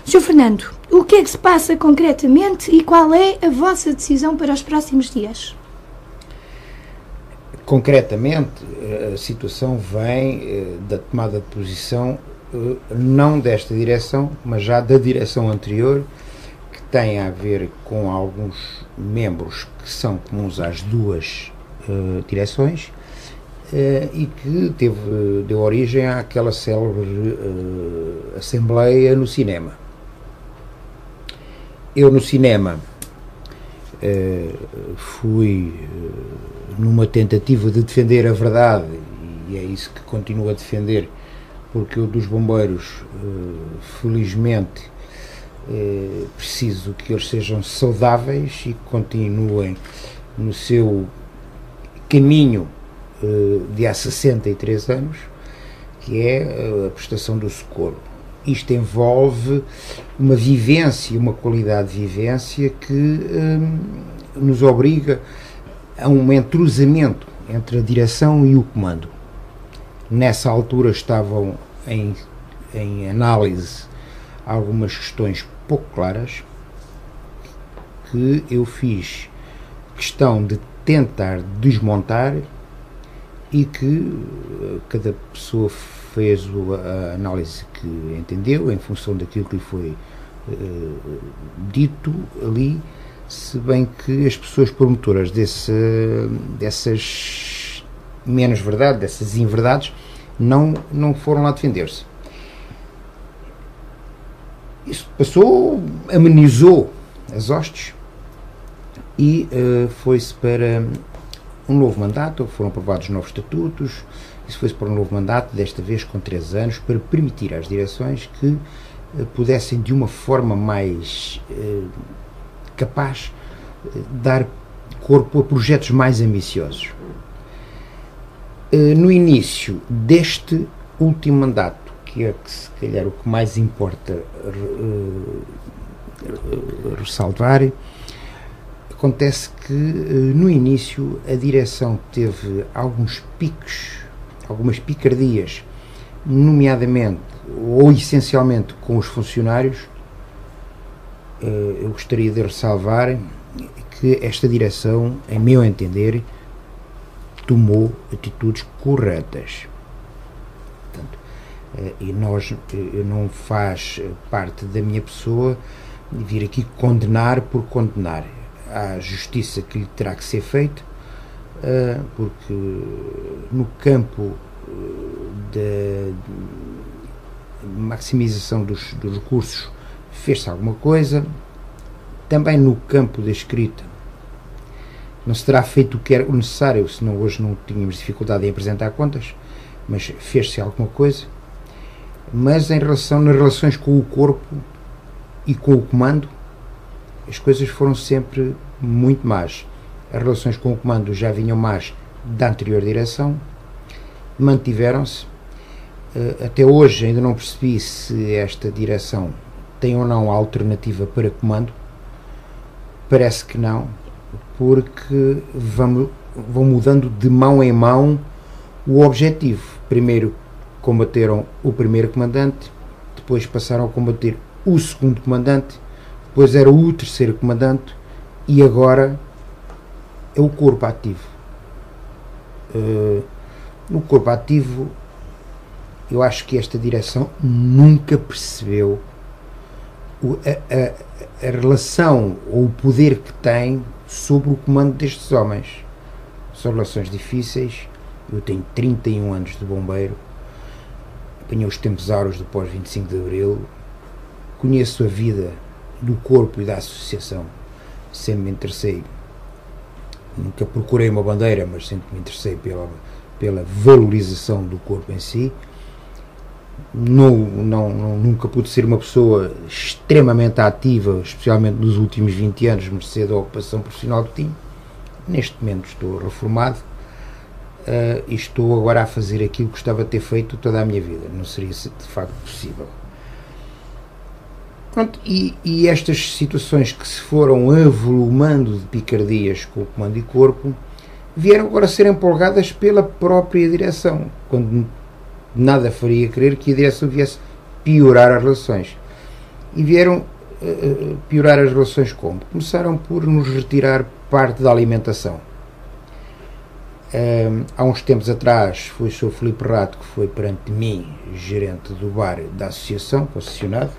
Sr. Fernando, o que é que se passa concretamente e qual é a vossa decisão para os próximos dias? Concretamente, a situação vem da tomada de posição, não desta direção, mas já da direção anterior, que tem a ver com alguns membros que são comuns às duas direções, e que deu origem àquela célebre assembleia no cinema. Eu no cinema fui numa tentativa de defender a verdade, e é isso que continuo a defender, porque eu dos bombeiros, felizmente, preciso que eles sejam saudáveis e continuem no seu caminho de há 63 anos, que é a prestação do socorro. Isto envolve uma vivência, uma qualidade de vivência que nos obriga a um entrosamento entre a direção e o comando. Nessa altura estavam em análise algumas questões pouco claras, que eu fiz questão de tentar desmontar, e que cada pessoa fez a análise que entendeu em função daquilo que lhe foi dito ali, se bem que as pessoas promotoras dessas menos verdade, dessas inverdades, não foram lá defender-se. Isso passou, amenizou as hostes e foi-se para um novo mandato, foram aprovados novos estatutos, isso foi-se para um novo mandato, desta vez com 3 anos, para permitir às direções que pudessem, de uma forma mais capaz, dar corpo a projetos mais ambiciosos. No início deste último mandato, que é que se calhar o que mais importa ressalvar, acontece que no início a direção teve alguns picos, algumas picardias, nomeadamente ou essencialmente com os funcionários. Eu gostaria de ressalvar que esta direção, em meu entender, tomou atitudes corretas. Portanto, e não faz parte da minha pessoa vir aqui condenar por condenar. Há justiça que lhe terá que ser feita, porque no campo da maximização dos recursos fez-se alguma coisa, também no campo da escrita não se terá feito o que era necessário, senão hoje não tínhamos dificuldade em apresentar contas, mas fez-se alguma coisa. Mas nas relações com o corpo e com o comando, as coisas foram sempre muito más. As relações com o comando já vinham más da anterior direção, mantiveram-se. Até hoje ainda não percebi se esta direção tem ou não alternativa para comando. Parece que não, porque vão mudando de mão em mão o objetivo. Primeiro combateram o primeiro comandante, depois passaram a combater o segundo comandante, depois era o terceiro comandante e agora é o corpo ativo. No corpo ativo, eu acho que esta direção nunca percebeu a relação ou o poder que tem sobre o comando destes homens. São relações difíceis. Eu tenho 31 anos de bombeiro, apanhei os tempos áureos do pós-25 de Abril, conheço a vida do corpo e da associação, sempre me interessei, nunca procurei uma bandeira, mas sempre me interessei pela valorização do corpo em si. Nunca pude ser uma pessoa extremamente ativa, especialmente nos últimos 20 anos, mercê da ocupação profissional que tinha. Neste momento estou reformado e estou agora a fazer aquilo que gostava de ter feito toda a minha vida. Não seria de facto possível. Pronto, e estas situações que se foram avolumando de picardias com o comando e corpo vieram agora a ser empolgadas pela própria direção, quando nada faria crer que a direção viesse piorar as relações. E vieram piorar as relações como? Começaram por nos retirar parte da alimentação. Há uns tempos atrás foi o Sr. Filipe Rato que foi perante mim, gerente do bar da associação, concessionado,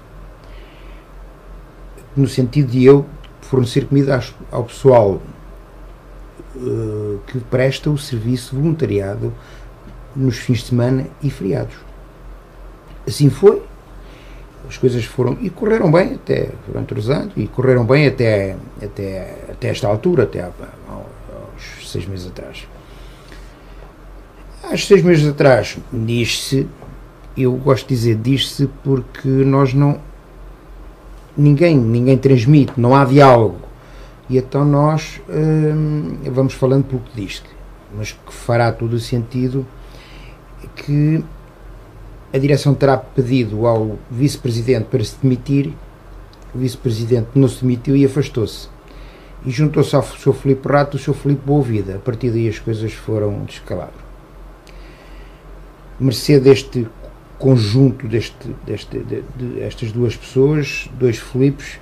no sentido de eu fornecer comida ao pessoal que presta o serviço voluntariado nos fins de semana e feriados. Assim foi. As coisas foram, e correram bem até durante os anos, e correram bem até esta altura, até aos 6 meses atrás. Há 6 meses atrás, diz-se, eu gosto de dizer diz-se porque nós não, ninguém transmite, não há diálogo, e então nós vamos falando pelo que diz-se, mas que fará todo o sentido que a direção terá pedido ao vice-presidente para se demitir, o vice-presidente não se demitiu e afastou-se. E juntou-se ao Sr. Filipe Rato, o Sr. Filipe Boavida. A partir daí as coisas foram de escalabro. Mercê deste conjunto, destas duas pessoas, dois Filipes,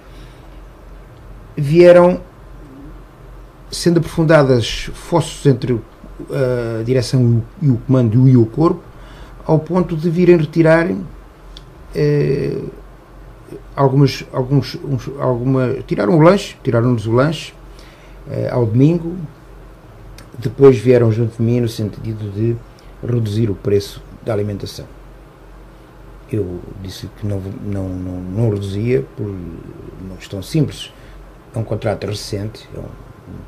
vieram sendo aprofundadas fossos entre a direção e o comando e o corpo, ao ponto de virem retirar tiraram-nos o lanche ao domingo, depois vieram junto de mim no sentido de reduzir o preço da alimentação. Eu disse que não reduzia por uma questão simples. É um contrato recente, é um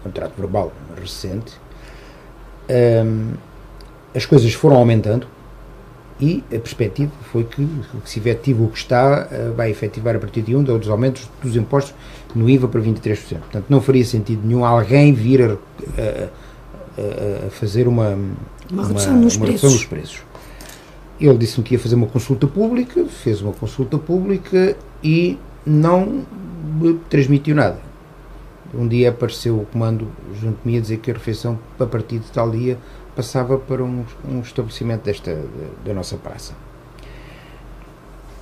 contrato verbal recente. As coisas foram aumentando e a perspectiva foi que se efetiva o que está, vai efetivar a partir de um dos aumentos dos impostos no IVA para 23%. Portanto, não faria sentido nenhum alguém vir a fazer uma redução nos preços. Ele disse-me que ia fazer uma consulta pública, fez uma consulta pública e não me transmitiu nada. Um dia apareceu o comando junto de mim a dizer que a refeição, a partir de tal dia, passava para um estabelecimento da nossa praça.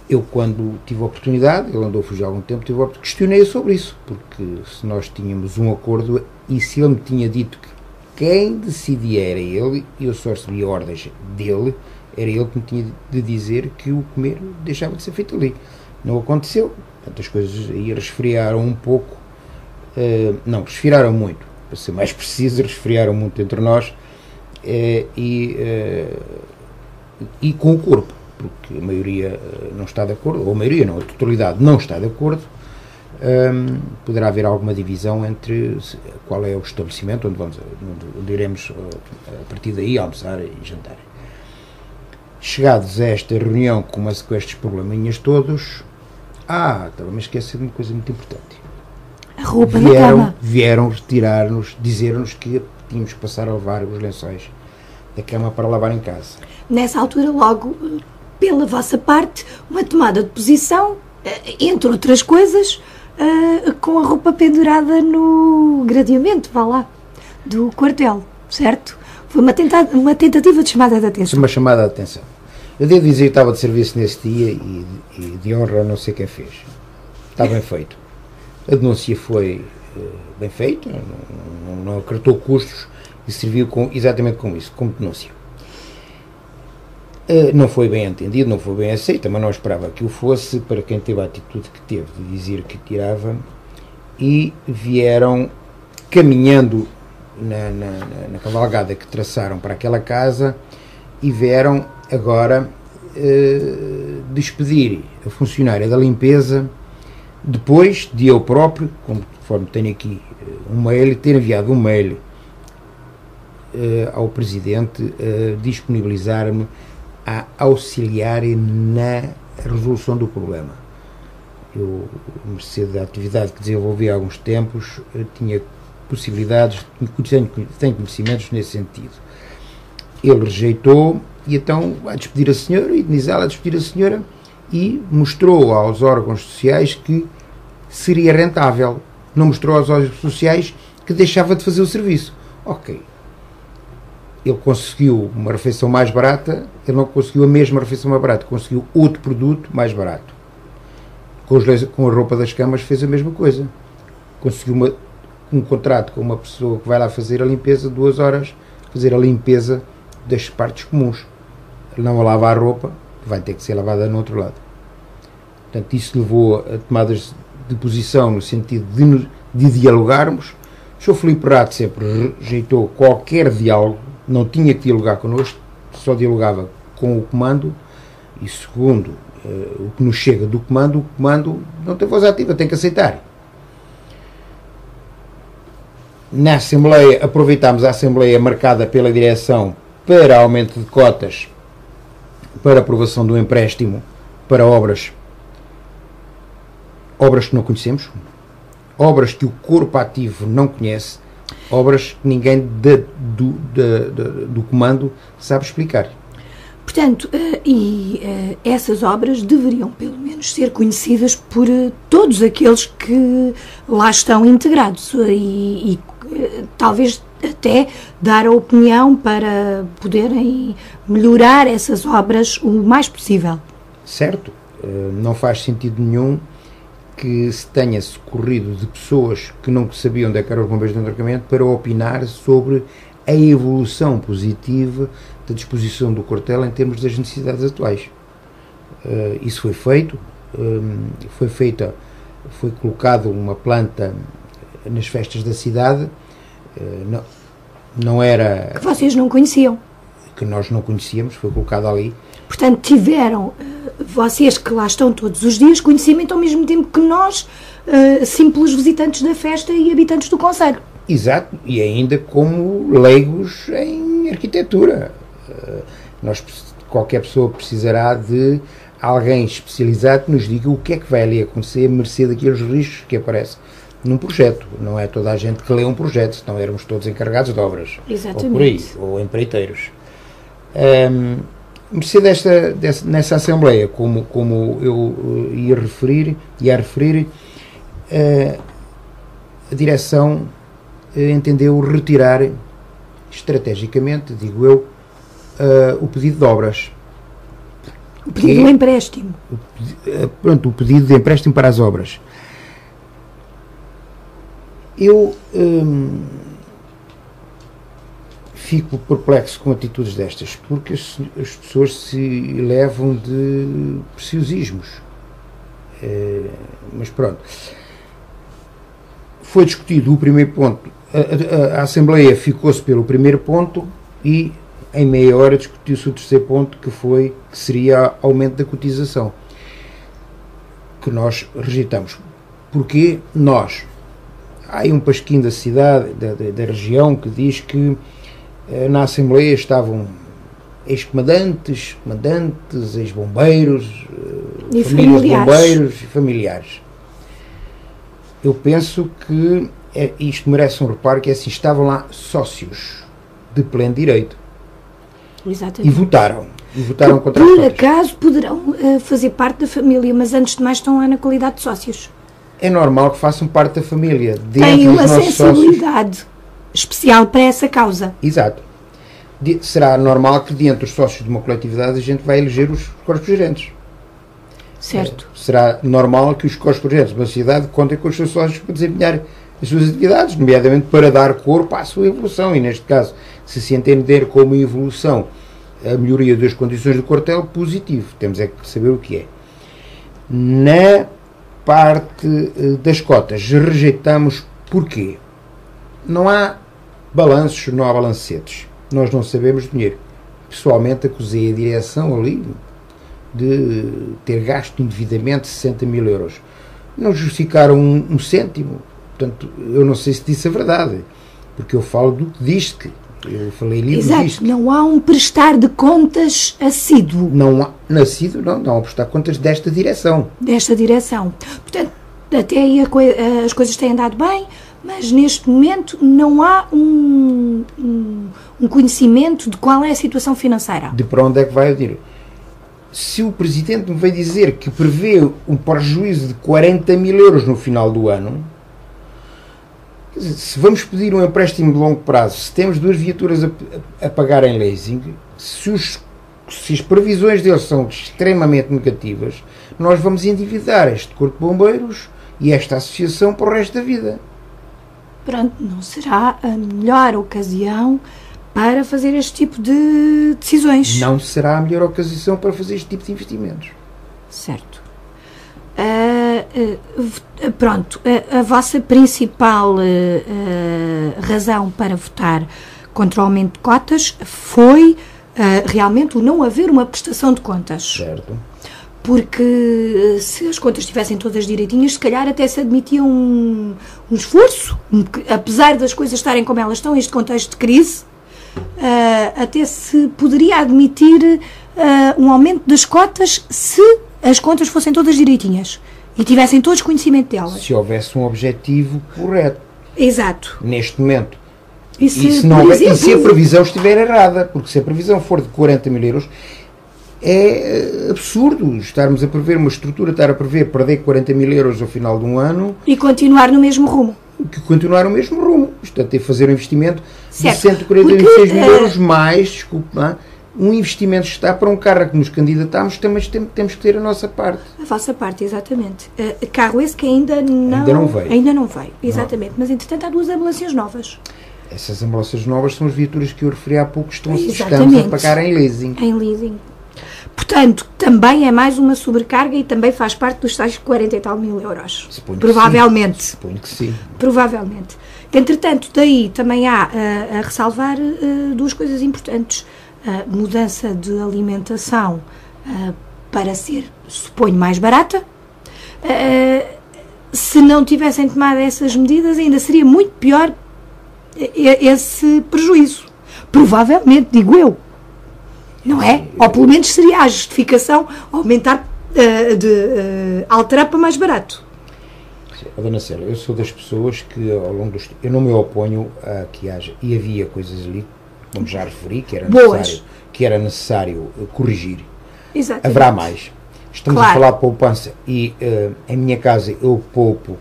Eu, quando tive a oportunidade, ele andou a fugir há algum tempo, questionei sobre isso, porque se nós tínhamos um acordo e se ele me tinha dito que quem decidia era ele, e eu só recebia ordens dele, era ele que me tinha de dizer que o comer deixava de ser feito ali. Não aconteceu, portanto as coisas aí resfriaram um pouco, resfriaram muito, para ser mais preciso, resfriaram muito entre nós, e com o corpo, porque a maioria não está de acordo, ou a maioria não, a totalidade não está de acordo. Poderá haver alguma divisão entre qual é o estabelecimento onde iremos a partir daí almoçar e jantar. Chegados a esta reunião com estes probleminhas todos, estava-me a esquecer de uma coisa muito importante. A roupa na cama. Vieram retirar-nos, dizer-nos que tínhamos que passar a levar os lençóis da cama para lavar em casa. Nessa altura, logo, pela vossa parte, uma tomada de posição, entre outras coisas, com a roupa pendurada no gradeamento, vá lá, do quartel, certo? Foi uma tentativa de chamada de atenção. Uma chamada de atenção. Eu devo dizer que estava de serviço nesse dia e de honra não sei quem fez. Está bem feito. A denúncia foi bem feita, não acartou custos e serviu exatamente como isso, como denúncia. Não foi bem entendido, não foi bem aceito, mas não esperava que o fosse para quem teve a atitude que teve de dizer que tirava, e vieram caminhando na cavalgada que traçaram para aquela casa e vieram agora despedir a funcionária da limpeza depois de eu próprio, conforme tenho aqui um mail, ter enviado um mail ao Presidente disponibilizar-me a auxiliar na resolução do problema. Eu, mercê da atividade que desenvolvi há alguns tempos, tinha possibilidades, tenho conhecimentos nesse sentido. Ele rejeitou e então a despedir a senhora, indenizá-la, a despedir a senhora, e mostrou aos órgãos sociais que seria rentável. Não mostrou aos órgãos sociais que deixava de fazer o serviço. Ok. Ele conseguiu uma refeição mais barata, ele não conseguiu a mesma refeição mais barata, conseguiu outro produto mais barato. Com a roupa das camas fez a mesma coisa. Conseguiu um contrato com uma pessoa que vai lá fazer a limpeza, 2 horas, fazer a limpeza das partes comuns. Não a lavar a roupa, que vai ter que ser lavada no outro lado. Portanto, isso levou a tomadas de posição no sentido de dialogarmos. O Sr. Filipe Rato sempre rejeitou qualquer diálogo, não tinha que dialogar connosco, só dialogava com o comando. E segundo o que nos chega do comando, o comando não tem voz ativa, tem que aceitar. Na Assembleia, aproveitámos a Assembleia marcada pela direção para aumento de cotas, para aprovação do empréstimo para obras que não conhecemos, obras que o corpo ativo não conhece, obras que ninguém do comando sabe explicar. Portanto, essas obras deveriam pelo menos ser conhecidas por todos aqueles que lá estão integrados e talvez até dar a opinião para poderem melhorar essas obras o mais possível. Certo, não faz sentido nenhum que se tenha socorrido de pessoas que não sabiam onde eram os bombeiros de entroncamento para opinar sobre a evolução positiva da disposição do quartel em termos das necessidades atuais. Isso foi feito, foi colocado uma planta nas festas da cidade, não era... Que vocês não conheciam. Que nós não conhecíamos, foi colocado ali. Portanto, tiveram, vocês que lá estão todos os dias, conhecimento ao mesmo tempo que nós, simples visitantes da festa e habitantes do concelho. Exato, e ainda como leigos em arquitetura. Qualquer pessoa precisará de alguém especializado que nos diga o que é que vai ali acontecer a mercê daqueles riscos que aparecem num projeto. Não é toda a gente que lê um projeto, senão éramos todos encarregados de obras. Exatamente. Ou por aí, ou empreiteiros. Mercê nessa Assembleia, como eu ia referir, a direção entendeu retirar estrategicamente, digo eu, o pedido de obras. O pedido de empréstimo. O pedido de empréstimo para as obras. Eu fico perplexo com atitudes destas, porque as pessoas se levam de preciosismos. Mas pronto. Foi discutido o primeiro ponto. A Assembleia ficou-se pelo primeiro ponto e em meia hora discutiu-se o terceiro ponto, que seria aumento da cotização, que nós rejeitamos. Porque há aí um pasquim da cidade, da região, que diz que na Assembleia estavam ex-comandantes, comandantes, ex-bombeiros, famílias de bombeiros e familiares. Eu penso que isto merece um reparo, que é assim, estavam lá sócios de pleno direito. Exatamente. E votaram contra as Por cotas. acaso poderão fazer parte da família, mas antes de mais estão lá na qualidade de sócios. É normal que façam parte da família. Têm uma sensibilidade especial para essa causa. Exato. Será normal que dentro dos sócios de uma coletividade a gente vai eleger os corpos-gerentes. Certo. Será normal que os corpos-gerentes de uma sociedade contem com os seus sócios para desempenhar as suas atividades, nomeadamente para dar corpo à sua evolução. E neste caso, se entender como evolução a melhoria das condições do quartel, positivo. Temos é que saber o que é. Na parte das cotas, rejeitamos porquê? Não há balanços, não há balancetes. Nós não sabemos dinheiro. Pessoalmente acusei a direção ali de ter gasto indevidamente 60 mil euros. Não justificaram um cêntimo. Portanto, eu não sei se disse a verdade, porque eu falo do que diz-que. Eu falei ali. Exato, não há um prestar de contas assíduo. Não há um prestar contas desta direção. Desta direção. Portanto, até aí as coisas têm andado bem, mas neste momento não há um conhecimento de qual é a situação financeira. De para onde é que vai o dinheiro? Se o Presidente me veio dizer que prevê um prejuízo de 40 mil euros no final do ano, quer dizer, se vamos pedir um empréstimo de longo prazo, se temos 2 viaturas a pagar em leasing, se os se as previsões deles são extremamente negativas, nós vamos endividar este Corpo de Bombeiros e esta associação para o resto da vida. Pronto, não será a melhor ocasião para fazer este tipo de decisões. Não será a melhor ocasião para fazer este tipo de investimentos. Certo. Pronto, a vossa principal razão para votar contra o aumento de cotas foi realmente o não haver uma prestação de contas. Certo. Porque se as contas estivessem todas direitinhas, se calhar até se admitia um esforço, apesar das coisas estarem como elas estão, este contexto de crise, até se poderia admitir um aumento das cotas se as contas fossem todas direitinhas e tivessem todos conhecimento delas. Se houvesse um objetivo correto. Exato. Neste momento. E se a previsão estiver errada, porque se a previsão for de 40 mil euros, é absurdo estarmos a prever uma estrutura, estar a prever perder 40 mil euros ao final de um ano e continuar no mesmo rumo. Continuar no mesmo rumo. Portanto, é fazer um investimento certo. de 146 mil euros mais, desculpe, não é? Um investimento está para um carro a que nos candidatamos, também temos que ter a nossa parte. A vossa parte, exatamente. Carro esse que ainda não veio. Ainda não veio, exatamente. Mas, entretanto, há 2 ambulâncias novas. Essas ambulâncias novas são as viaturas que eu referi há pouco, que estamos a pagar em leasing. Em leasing. Portanto, também é mais uma sobrecarga e também faz parte dos tais 40 e tal mil euros. Provavelmente. Suponho que sim. Provavelmente. Entretanto, daí também há a ressalvar 2 coisas importantes. A mudança de alimentação para ser, suponho, mais barata. Se não tivessem tomado essas medidas, ainda seria muito pior esse prejuízo. Provavelmente, digo eu. Não é? Ou pelo menos seria a justificação aumentar, alterar para mais barato. Dona Célia, eu sou das pessoas que ao longo dos... Eu não me oponho a que haja, e havia coisas ali, como já referi, que era necessário corrigir. Exatamente. Haverá mais. Estamos a falar de poupança e em minha casa eu poupo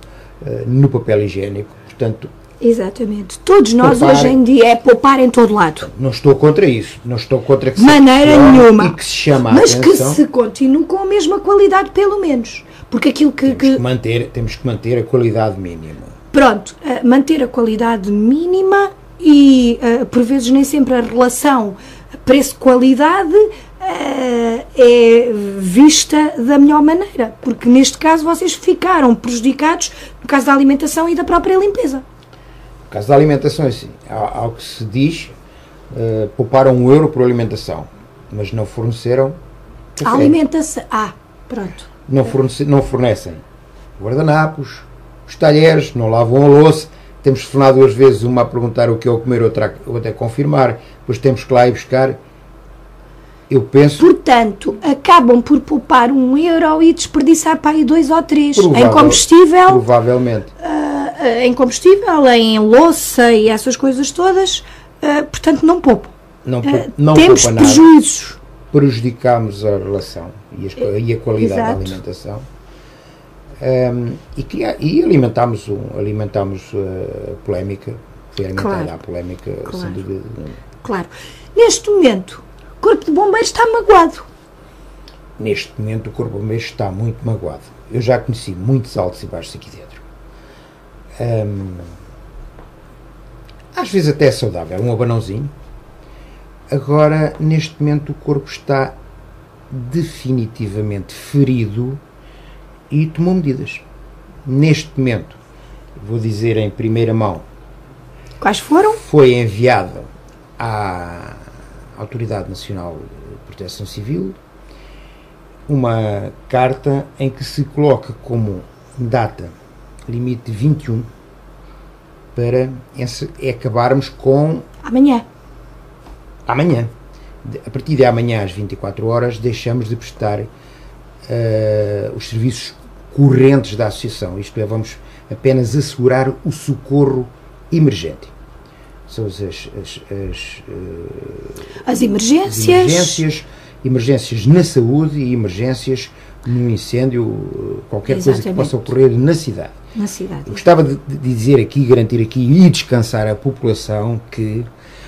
no papel higiênico, portanto... Exatamente. Todos nós hoje em dia é poupar em todo lado. Não estou contra isso. Não estou contra que maneira nenhuma. E que se chama mas a atenção, que se continue com a mesma qualidade, pelo menos. Porque aquilo temos que manter a qualidade mínima. Pronto, manter a qualidade mínima e por vezes nem sempre a relação preço-qualidade é vista da melhor maneira. Porque neste caso vocês ficaram prejudicados no caso da alimentação e da própria limpeza. No caso da alimentação, assim, ao que se diz, pouparam €1 por alimentação, mas não forneceram café. Alimentação, pronto. Não fornecem guardanapos, os talheres, não lavam a louça. Temos telefonado 2 vezes, uma a perguntar o que é o comer, outra a confirmar, depois temos que lá ir buscar. Eu penso... Portanto, acabam por poupar €1 e desperdiçar para aí 2 ou 3 em combustível. Provavelmente. Em combustível, em louça e essas coisas todas, portanto não poupam. Não temos poupa prejuízos. Nada. Prejudicamos a relação e a qualidade da alimentação. E alimentámos polémica. Foi alimentada a polémica, sem dúvida. Claro. Neste momento, o Corpo de Bombeiros está magoado. Neste momento, o Corpo de Bombeiros está muito magoado. Eu já conheci muitos altos e baixos aqui dentro. Às vezes até é saudável, um abanãozinho. Agora, neste momento, o corpo está definitivamente ferido e tomou medidas. Neste momento, vou dizer em primeira mão. Quais foram? Foi enviada à Autoridade Nacional de Proteção Civil uma carta em que se coloca como data limite 21 para acabarmos com... Amanhã. A partir de amanhã às 24 horas deixamos de prestar os serviços correntes da associação. Isto é, vamos apenas assegurar o socorro emergente. São as emergências na saúde e emergências no incêndio, qualquer coisa que possa ocorrer na cidade. Eu gostava de dizer aqui, garantir aqui e descansar a população que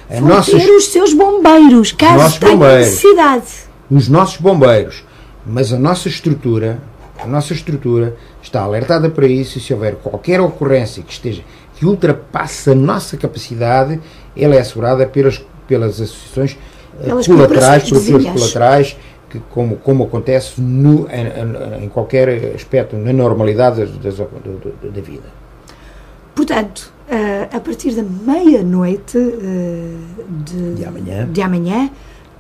ter os seus bombeiros, caso tenha necessidade. os nossos bombeiros, mas a nossa estrutura está alertada para isso, e se houver qualquer ocorrência que ultrapasse a nossa capacidade, ela é assegurada pelas associações colaterais, pelos seus colaterais, que, como acontece em qualquer aspecto, na normalidade da vida. Portanto, a partir da meia-noite de amanhã,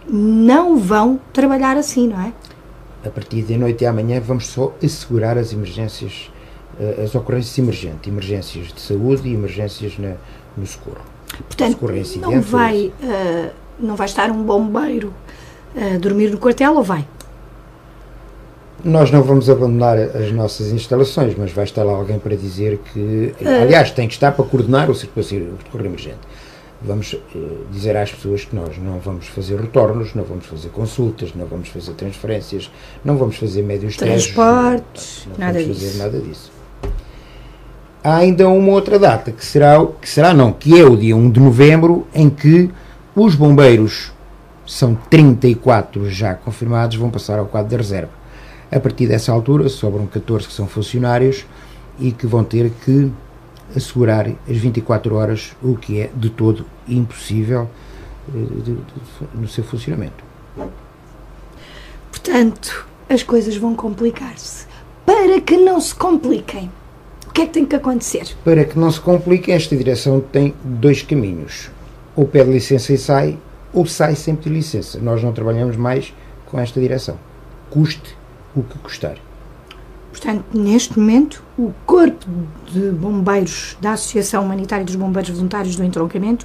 não vão trabalhar assim, não é? A partir da noite de amanhã vamos só assegurar as emergências, as ocorrências emergências de saúde e emergências no socorro. Portanto, não vai estar um bombeiro a dormir no quartel, ou vai? Nós não vamos abandonar as nossas instalações, mas vai estar lá alguém para dizer que... Aliás, tem que estar para coordenar o socorro emergente. Vamos dizer às pessoas que nós não vamos fazer retornos, não vamos fazer consultas, não vamos fazer transferências, não vamos fazer médios transportes, nada disso. Há ainda uma outra data, que é o dia 1 de novembro, em que os bombeiros, são 34 já confirmados, vão passar ao quadro da reserva. A partir dessa altura, sobram 14 que são funcionários e que vão ter que assegurar as 24 horas, o que é de todo impossível no seu funcionamento. Portanto, as coisas vão complicar-se. Para que não se compliquem, o que é que tem que acontecer? Para que não se compliquem, esta direção tem dois caminhos. Ou pede licença e sai, ou sai sem pedir licença. Nós não trabalhamos mais com esta direção. Custe o que custar. Portanto, neste momento, o Corpo de Bombeiros da Associação Humanitária dos Bombeiros Voluntários do Entroncamento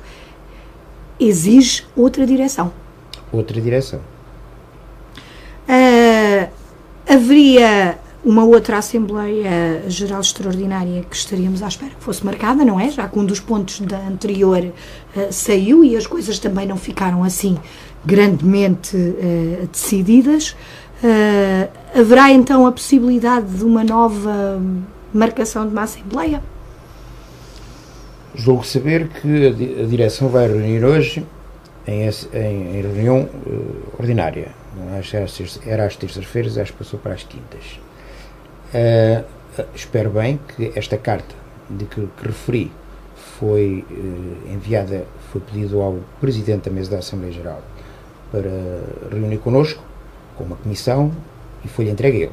exige outra direção. Outra direção. Haveria uma outra Assembleia Geral Extraordinária que estaríamos à espera que fosse marcada, não é? Já que um dos pontos da anterior saiu e as coisas também não ficaram assim grandemente decididas. Haverá então a possibilidade de uma nova marcação de uma Assembleia? Julgo saber que a direção vai reunir hoje em reunião ordinária. Era às terças-feiras, acho que passou para as quintas. Espero bem que esta carta de que referi foi enviada, foi pedido ao Presidente da Mesa da Assembleia Geral para reunir connosco, com uma comissão, e foi-lhe entregue a ele.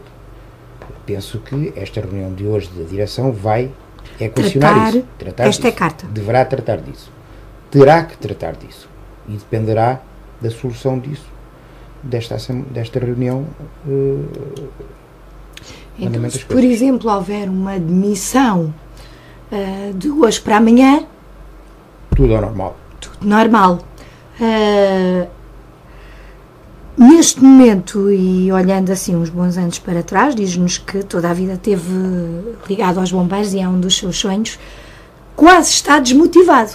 Penso que esta reunião de hoje da direção vai equacionar isso. Tratar esta disso. Carta. Deverá tratar disso. Terá que tratar disso. E dependerá da solução disso, desta reunião. Então, se por exemplo houver uma demissão de hoje para amanhã... Tudo ao normal. Tudo normal. Neste momento, e olhando assim uns bons anos para trás, diz-nos que toda a vida esteve ligado aos bombeiros e é um dos seus sonhos, quase está desmotivado.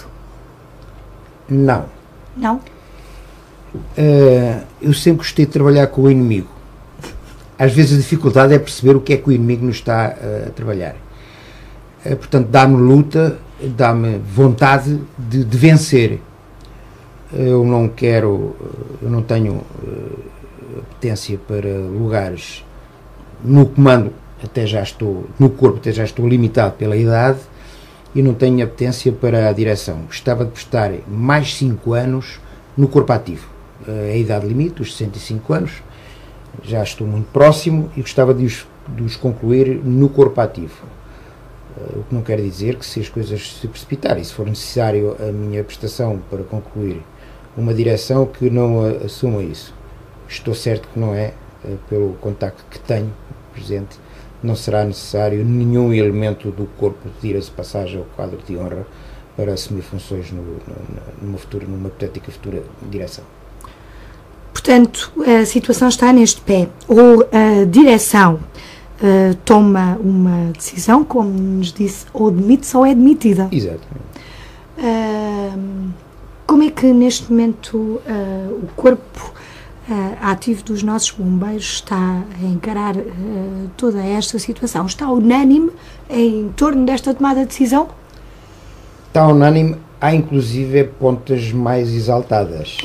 Não. Não? Eu sempre gostei de trabalhar com o inimigo. Às vezes a dificuldade é perceber o que é que o inimigo nos está a trabalhar. Portanto, dá-me luta, dá-me vontade de vencer. Eu não tenho apetência para lugares no comando, no corpo até já estou limitado pela idade, e não tenho apetência para a direção. Gostava de prestar mais 5 anos no corpo ativo. A idade limite, os 65 anos, já estou muito próximo e gostava de os concluir no corpo ativo. O que não quer dizer que, se as coisas se precipitarem, se for necessário a minha prestação para concluir uma direção, que não assuma isso. Estou certo que não é, pelo contacto que tenho presente, não será necessário nenhum elemento do corpo pedir-se passagem ao quadro de honra para assumir funções numa hipotética futura direção. Portanto, a situação está neste pé. Ou a direção toma uma decisão, como nos disse, ou demite-se ou é demitida. Exatamente. Como é que neste momento o corpo ativo dos nossos bombeiros está a encarar toda esta situação? Está unânime em torno desta tomada de decisão? Está unânime, há inclusive pontas mais exaltadas.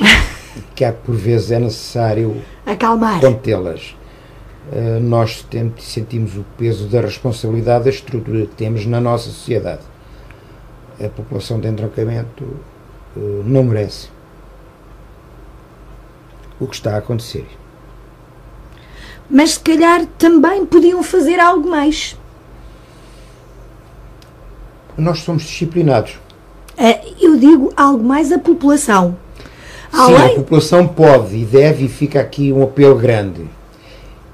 que há por vezes é necessário acalmar, contê-las. Nós sentimos o peso da responsabilidade da estrutura que temos na nossa sociedade. A população de entroncamento não merece o que está a acontecer. Mas se calhar também podiam fazer algo mais. Nós somos disciplinados. Eu digo algo mais a população. Sim, a população pode e deve, e fica aqui um apelo grande,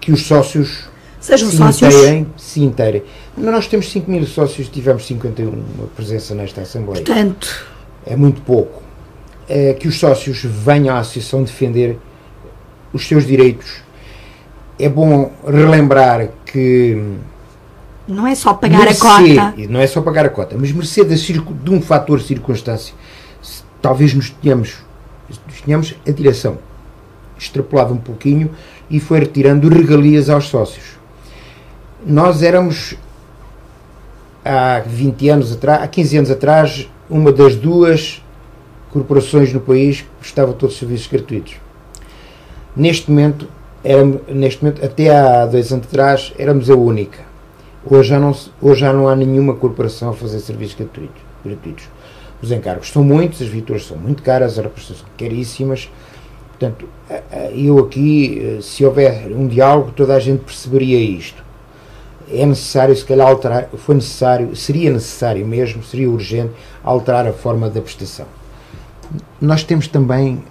que os sócios sejam sócios, se inteirem. Nós temos 5.000 sócios, tivemos 51 presença nesta Assembleia. Portanto, é muito pouco. Que os sócios venham à Associação defender os seus direitos. É bom relembrar que não é só pagar a cota. Não é só pagar a cota, mas mercê de um fator circunstância, talvez nos tenhamos a direção extrapolado um pouquinho e foi retirando regalias aos sócios. Nós éramos, há 20 anos atrás, há 15 anos atrás, uma das duas corporações no país que prestava todos os serviços gratuitos. Neste momento, até há 2 anos atrás, éramos a única. Hoje já não há nenhuma corporação a fazer serviços gratuitos. Os encargos são muitos, as viaturas são muito caras, as represtações são caríssimas. Portanto, eu aqui, se houver um diálogo, toda a gente perceberia isto. É necessário, se calhar, alterar, seria necessário mesmo, seria urgente, alterar a forma da prestação. Nós temos também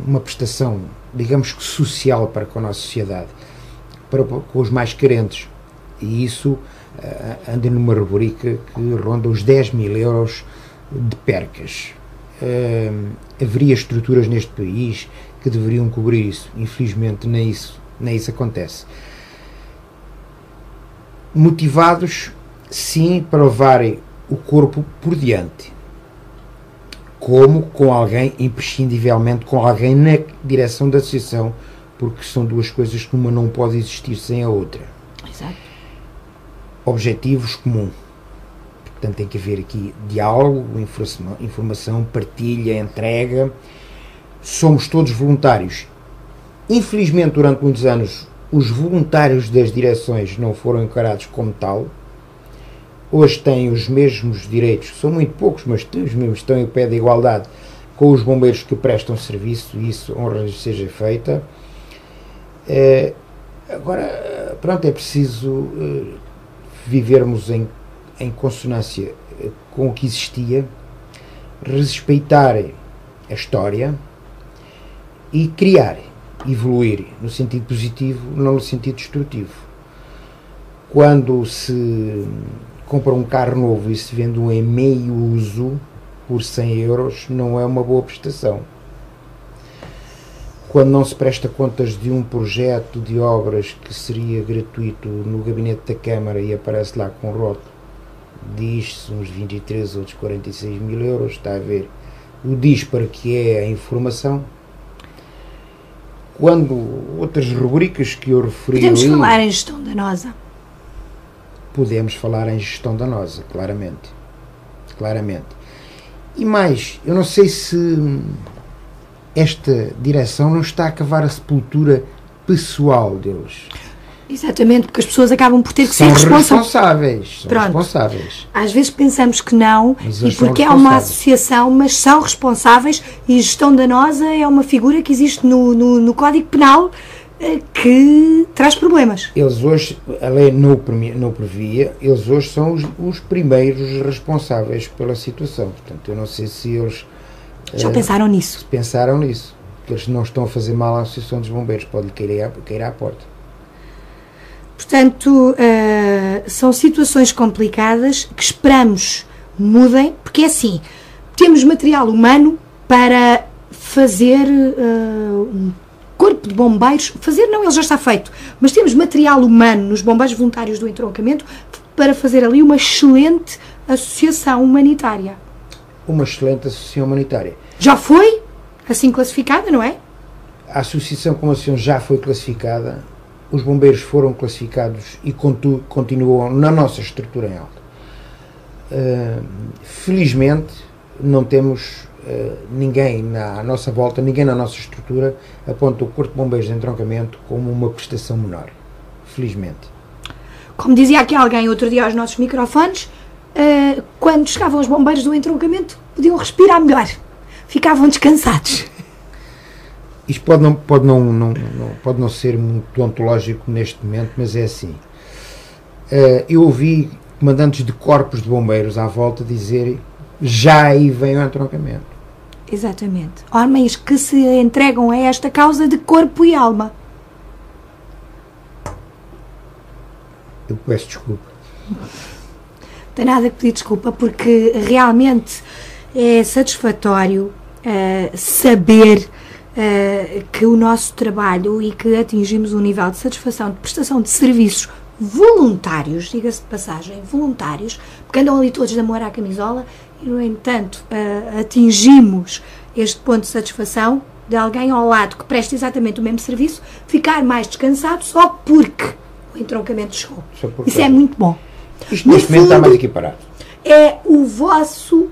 uma prestação, digamos que social para com a nossa sociedade, com os mais carentes. E isso anda numa rubrica que ronda os 10.000 euros de percas. Haveria estruturas neste país que deveriam cobrir isso. Infelizmente nem isso acontece. Motivados, sim, para levarem o corpo por diante. Como com alguém, imprescindivelmente com alguém na direção da associação, porque são duas coisas que uma não pode existir sem a outra. Exato. Objetivos comuns. Portanto, tem que haver aqui diálogo, informação, partilha, entrega. Somos todos voluntários. Infelizmente, durante muitos anos, os voluntários das direções não foram encarados como tal. Hoje têm os mesmos direitos, são muito poucos, mas têm os mesmos, estão em pé de igualdade com os bombeiros que prestam serviço, e isso honra seja feita. Agora, pronto, é preciso vivermos em consonância com o que existia, respeitar a história e criar, evoluir no sentido positivo, não no sentido destrutivo. Quando se compra um carro novo e se vende um em meio uso por 100 euros, não é uma boa prestação. Quando não se presta contas de um projeto de obras que seria gratuito no gabinete da Câmara e aparece lá com rótulo, diz-se uns 23 ou 46 mil euros, está a ver o disparo que é a informação. Quando outras rubricas que eu referi... Podemos falar em gestão danosa. Podemos falar em gestão danosa, claramente. E mais, eu não sei se esta direção não está a cavar a sepultura pessoal deles. Exatamente, porque as pessoas acabam por ter que ser responsáveis. São responsáveis. Às vezes pensamos que não, e porque é uma associação, mas são responsáveis, e gestão danosa é uma figura que existe no Código Penal que traz problemas. Eles hoje, a lei não previa, eles hoje são os primeiros responsáveis pela situação. Portanto, eu não sei se eles... Já pensaram nisso? Pensaram nisso. Que eles não estão a fazer mal à Associação dos Bombeiros, pode cair à porta. Portanto, são situações complicadas que esperamos mudem, porque é assim, temos material humano para fazer um corpo de bombeiros, ele já está feito, mas temos material humano nos bombeiros voluntários do entroncamento para fazer ali uma excelente associação humanitária. Uma excelente associação humanitária. Já foi assim classificada, não é? A associação como associação já foi classificada, os bombeiros foram classificados e continuam na nossa estrutura em alta. Felizmente, não temos ninguém à nossa volta, ninguém na nossa estrutura aponta o Corpo de Bombeiros de Entroncamento como uma prestação menor, felizmente. Como dizia aqui alguém outro dia aos nossos microfones, quando chegavam os bombeiros do entroncamento, podiam respirar melhor, ficavam descansados. Isto pode não ser muito ontológico neste momento, mas é assim. Eu ouvi comandantes de corpos de bombeiros à volta dizer: já aí vem o entroncamento. Exatamente. Homens que se entregam a esta causa de corpo e alma. Eu peço desculpa. Não tem nada que pedir desculpa, porque realmente é satisfatório saber que o nosso trabalho e que atingimos um nível de satisfação de prestação de serviços voluntários, diga-se de passagem, voluntários, porque andam ali todos de amor à camisola e, no entanto, atingimos este ponto de satisfação de alguém ao lado que presta exatamente o mesmo serviço, ficar mais descansado só porque o entroncamento chegou. Isso é muito bom. Isto neste momento está mais equiparado. É o vosso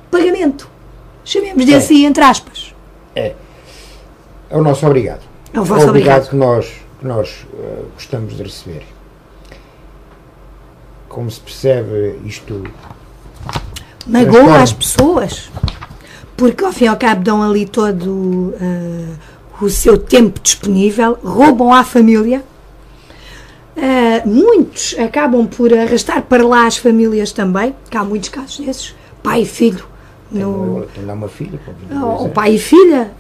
pagamento. Chamemos-lhe assim, entre aspas. É o nosso obrigado. É o vosso obrigado. Que nós gostamos de receber. Como se percebe, isto magoa as pessoas, porque ao fim e ao cabo dão ali todo o seu tempo disponível, roubam à família. Muitos acabam por arrastar para lá as famílias também, que há muitos casos desses, pai e filho. Tem lá uma filha, o pai e filha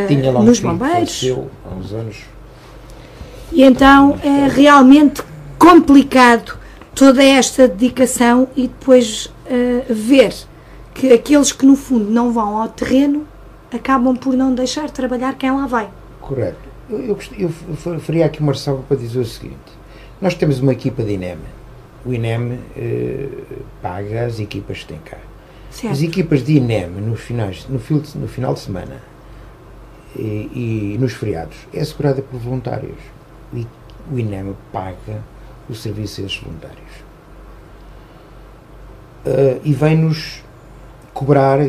tinha lá nos filho, bombeiros. faleceu há uns anos. E então é realmente complicado toda esta dedicação e depois ver que aqueles que no fundo não vão ao terreno acabam por não deixar trabalhar quem lá vai. Correto. Eu faria aqui uma ressalva para dizer o seguinte: nós temos uma equipa de INEM. O INEM paga as equipas que tem cá. Certo. As equipas de INEM no final de semana e nos feriados é assegurada por voluntários. E o INEM paga o serviço a esses voluntários. E vem-nos cobrar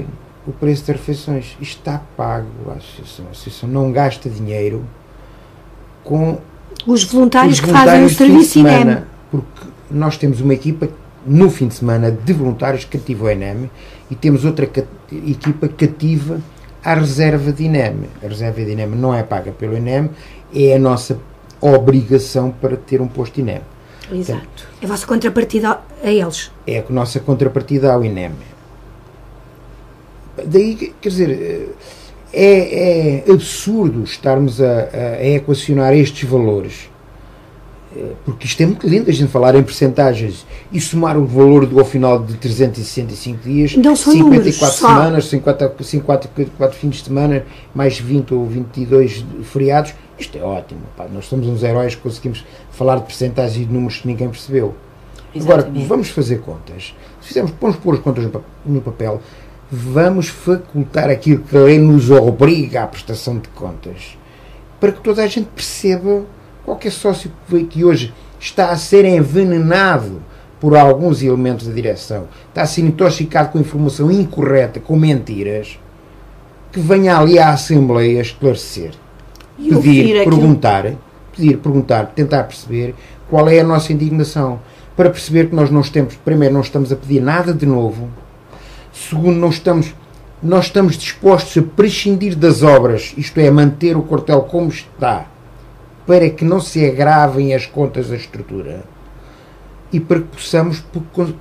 o preço das refeições. Isto está pago à associação. A associação não gasta dinheiro com os voluntários que fazem o serviço INEM. Porque nós temos uma equipa no fim de semana de voluntários que cativa o INEM e temos outra equipa cativa à reserva de INEM. A reserva de INEM não é paga pelo INEM, é a nossa obrigação para ter um posto INEM. Exato. Portanto, é a vossa contrapartida a eles. É a nossa contrapartida ao INEM. Daí, quer dizer, é absurdo estarmos a equacionar estes valores, porque isto é muito lindo a gente falar em percentagens e somar o valor ao final de 365 dias, não são 54 semanas, 54 fins de semana, mais 20 ou 22 feriados. Isto é ótimo, pá. Nós somos uns heróis que conseguimos falar de percentagens e de números que ninguém percebeu. Exatamente. Agora, vamos fazer contas. Vamos pôr as contas no papel, vamos facultar aquilo que a lei nos obriga à prestação de contas, para que toda a gente perceba. Qualquer sócio que hoje está a ser envenenado por alguns elementos da direção, está a ser intoxicado com informação incorreta, com mentiras, que venha ali à Assembleia esclarecer, pedir, perguntar, tentar perceber qual é a nossa indignação, para perceber que nós não estamos, primeiro, não estamos a pedir nada de novo, segundo, nós estamos dispostos a prescindir das obras, isto é, manter o quartel como está, para que não se agravem as contas da estrutura e para que possamos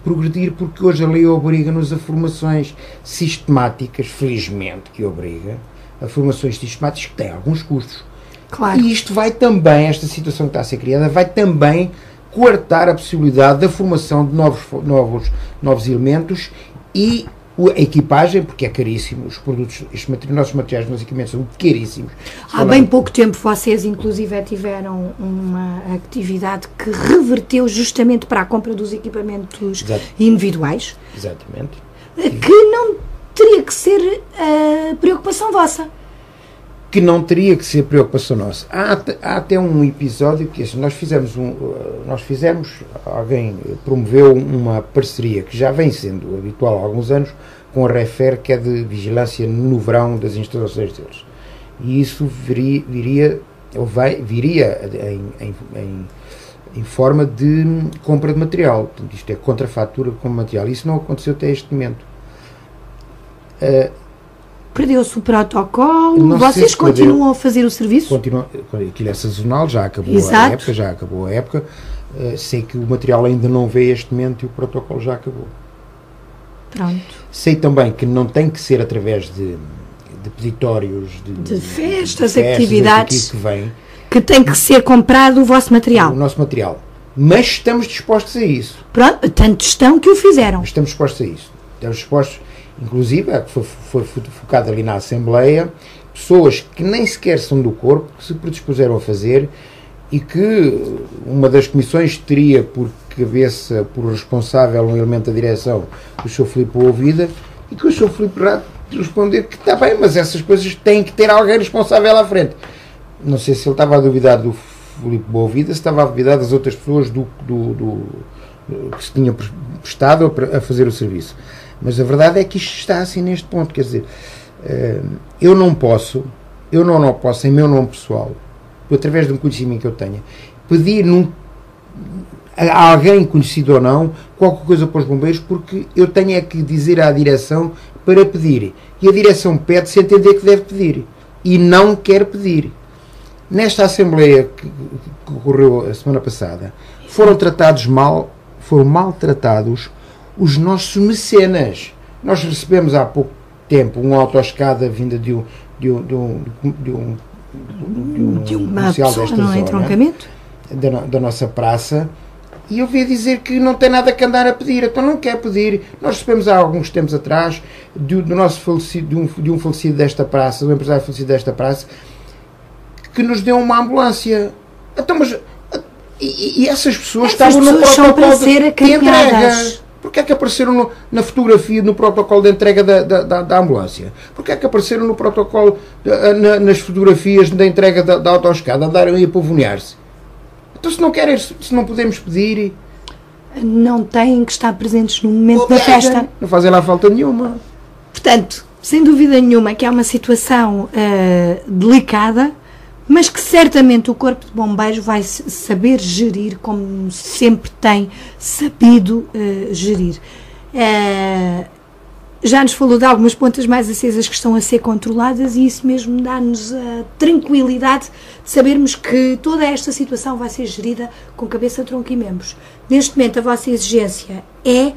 progredir, porque hoje a lei obriga-nos a formações sistemáticas, felizmente que obriga, a formações sistemáticas que têm alguns custos. Claro. E isto vai também, esta situação que está a ser criada, vai também coartar a possibilidade da formação de novos elementos e a equipagem, porque é caríssimo, os produtos, nossos materiais, nossos equipamentos são caríssimos. Há bem pouco tempo vocês, inclusive, tiveram uma atividade que reverteu justamente para a compra dos equipamentos individuais. Exatamente. Que não teria que ser preocupação vossa. que não teria que ser preocupação nossa. Há até um episódio que nós fizemos, alguém promoveu uma parceria que já vem sendo habitual há alguns anos com a REFER, que é de vigilância no verão das instalações deles. E isso viria em forma de compra de material. Portanto, isto é contrafatura com material. Isso não aconteceu até este momento. Perdeu-se o protocolo, vocês continuam a fazer o serviço? Aquilo é sazonal, já acabou a época, sei que o material ainda não veio este momento e o protocolo já acabou. Pronto. Sei também que não tem que ser através de peditórios, de festas, atividades, que tem que ser comprado o vosso material. O nosso material. Mas estamos dispostos a isso. Pronto, tanto estão que o fizeram. Estamos dispostos a isso. Estamos dispostos, inclusive, foi focado ali na Assembleia, pessoas que nem sequer são do corpo, que se predispuseram a fazer, e que uma das comissões teria por cabeça, por responsável, um elemento da direção, o Sr. Filipe Boavida, e que o Sr. Filipe Rato responder que está bem, mas essas coisas têm que ter alguém responsável à frente. Não sei se ele estava a duvidar do Filipe Boavida, se estava a duvidar das outras pessoas que se tinham prestado a fazer o serviço. Mas a verdade é que isto está assim neste ponto, quer dizer, eu não posso, em meu nome pessoal, através de um conhecimento que eu tenha, pedir a alguém conhecido ou não, qualquer coisa para os bombeiros, porque eu tenho é que dizer à direção para pedir. E a direção pede sem entender que deve pedir. E não quer pedir. Nesta Assembleia que ocorreu a semana passada, foram maltratados os nossos mecenas. Nós recebemos há pouco tempo uma autoescada vinda de uma pessoa, não é? Entroncamento? Da nossa praça, e eu vi dizer que não tem nada que andar a pedir, então não quer pedir. Nós recebemos há alguns tempos atrás de um falecido desta praça, um empresário falecido desta praça, que nos deu uma ambulância. Então, mas e essas pessoas estavam no protocolo de entrega. Porquê é que apareceram na fotografia, no protocolo de entrega da ambulância? Porquê é que apareceram no protocolo, nas fotografias da entrega da autoescada, andaram aí a pavonear-se? Então, se não podemos pedir... Não têm que estar presentes no momento da festa. Não fazem lá falta nenhuma. Portanto, sem dúvida nenhuma que é uma situação delicada, mas que certamente o Corpo de Bombeiros vai saber gerir, como sempre tem sabido gerir. Já nos falou de algumas pontas mais acesas que estão a ser controladas, e isso mesmo dá-nos a tranquilidade de sabermos que toda esta situação vai ser gerida com cabeça, tronco e membros. Neste momento, a vossa exigência é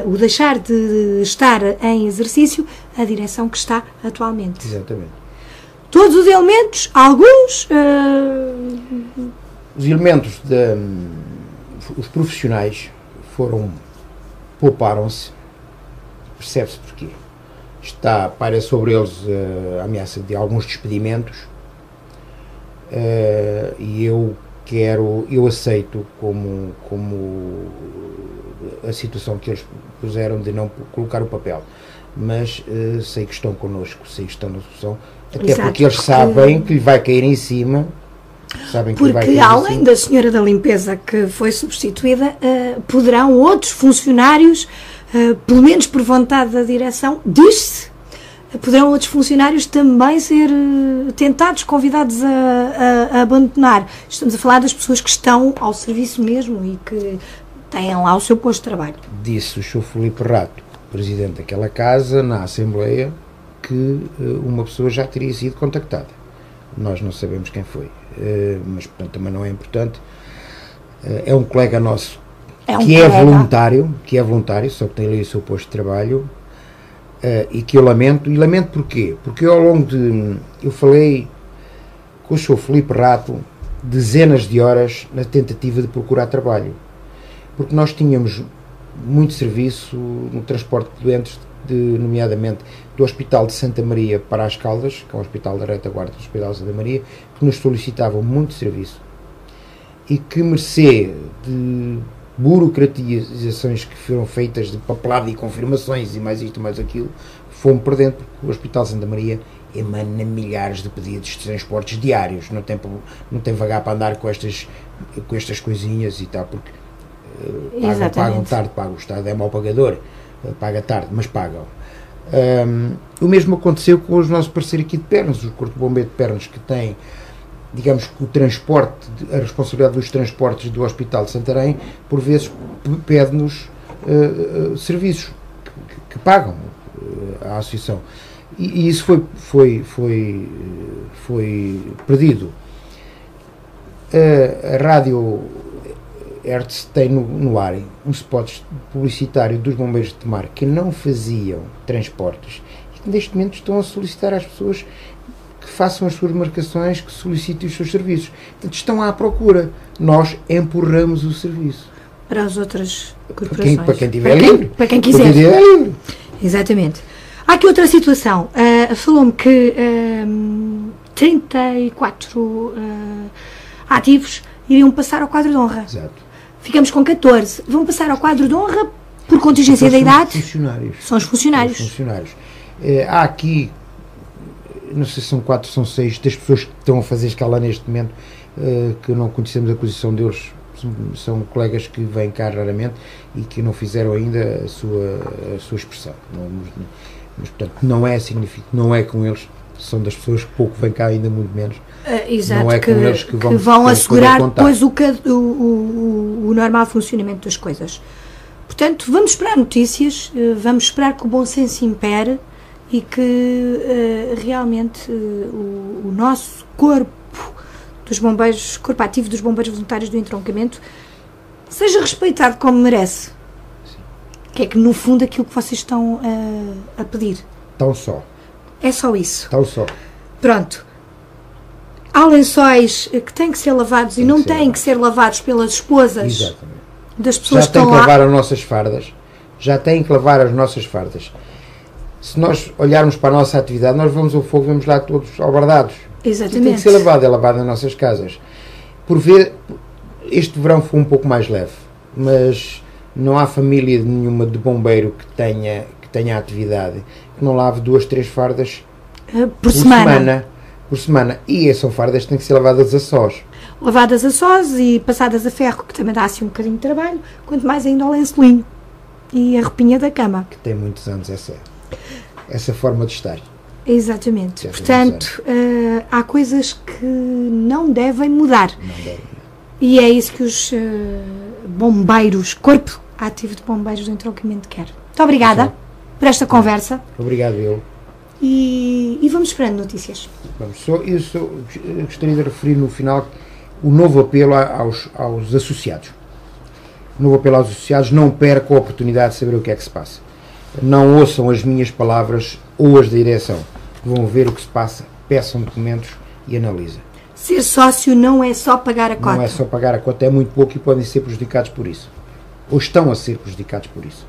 o deixar de estar em exercício a direção que está atualmente. Exatamente. Todos os elementos, alguns... Os elementos, os profissionais pouparam-se, percebe-se porquê. Paira sobre eles a ameaça de alguns despedimentos, e eu aceito como a situação que eles puseram de não colocar o papel, mas sei que estão connosco, sei que estão na solução, até porque eles sabem que lhe vai cair em cima. Porque além da senhora da limpeza que foi substituída, poderão outros funcionários, pelo menos por vontade da direção, diz-se, poderão outros funcionários também ser tentados, convidados a abandonar. Estamos a falar das pessoas que estão ao serviço mesmo e que têm lá o seu posto de trabalho. Disse o Sr. Filipe Rato, presidente daquela casa, na Assembleia, que uma pessoa já teria sido contactada. Nós não sabemos quem foi. Mas portanto também não é importante. É um colega nosso que é voluntário, só que tem ali o seu posto de trabalho, e que eu lamento. E lamento porquê? Porque eu falei com o Sr. Filipe Rato dezenas de horas na tentativa de procurar trabalho, porque nós tínhamos muito serviço no transporte de doentes, nomeadamente do Hospital de Santa Maria para as Caldas, que é o Hospital da Retaguarda do Hospital de Santa Maria, que nos solicitavam muito serviço, e que mercê de burocratizações que foram feitas de papelada e confirmações e mais isto, mais aquilo, fomos perdendo, porque o Hospital Santa Maria emana milhares de pedidos de transportes diários, não tem vagar para andar com estas coisinhas e tal, porque pagam tarde, o Estado é mau pagador, paga tarde, mas pagam. O mesmo aconteceu com os nossos parceiros aqui de Pernas, o Corpo de Bombeiro de Pernas, que tem, digamos que o transporte, a responsabilidade dos transportes do Hospital de Santarém, por vezes pede-nos serviços que pagam à Associação. E isso foi perdido. A Rádio Hertz tem no ar um spot publicitário dos bombeiros de mar que não faziam transportes e que neste momento estão a solicitar às pessoas que façam as suas marcações, que solicitem os seus serviços. Portanto, estão à procura. Nós empurramos o serviço. Para as outras corporações. Para quem tiver livre. Para quem quiser. Livre. Exatamente. Há aqui outra situação. Falou-me que 34 ativos iriam passar ao quadro de honra. Exato. Ficamos com 14. Vão passar ao quadro de honra por contingência da idade? São os funcionários. Há aqui, não sei se são 4 ou são 6, das pessoas que estão a fazer escala neste momento, que não conhecemos a posição deles, são colegas que vêm cá raramente e que não fizeram ainda a sua expressão. Mas, portanto, não é significativo, não é com eles, são das pessoas que pouco vêm cá, ainda muito menos. Exato, não é com eles que vão assegurar depois o normal funcionamento das coisas. Portanto, vamos esperar notícias, vamos esperar que o bom senso impere e que realmente o nosso corpo dos bombeiros, corpo ativo dos bombeiros voluntários do entroncamento, seja respeitado como merece. Sim. Que é que, no fundo, aquilo que vocês estão a pedir. Tão só. É só isso. Tão só. Pronto. Há lençóis que têm que ser lavados e não têm que ser lavados pelas esposas. Exatamente. Das pessoas já que estão lá. Já têm que lavar as nossas fardas. Já têm que lavar as nossas fardas. Se nós olharmos para a nossa atividade, nós vamos ao fogo, vemos lá todos albardados. Exatamente. Tem que ser lavado, é lavado nas nossas casas. Por ver, este verão foi um pouco mais leve, mas não há família nenhuma de bombeiro que tenha atividade que não lave 2, 3 fardas por semana. Por semana. E são fardas que têm que ser lavadas a sós. Lavadas a sós e passadas a ferro, que também dá assim um bocadinho de trabalho, quanto mais ainda ao lençolinho e a roupinha da cama. Que tem muitos anos essa forma de estar. Exatamente. Portanto, há coisas que não devem mudar. Não devem. E é isso que os bombeiros, Corpo Ativo de Bombeiros do Entroncamento quer. Muito obrigada por esta conversa. Obrigado, eu. E vamos esperando notícias. Eu gostaria de referir no final o novo apelo aos associados. O novo apelo aos associados: não percam a oportunidade de saber o que é que se passa. Não ouçam as minhas palavras ou as da direção. Vão ver o que se passa, peçam documentos e analisem. Ser sócio não é só pagar a cota. Não é só pagar a cota, é muito pouco e podem ser prejudicados por isso. Ou estão a ser prejudicados por isso.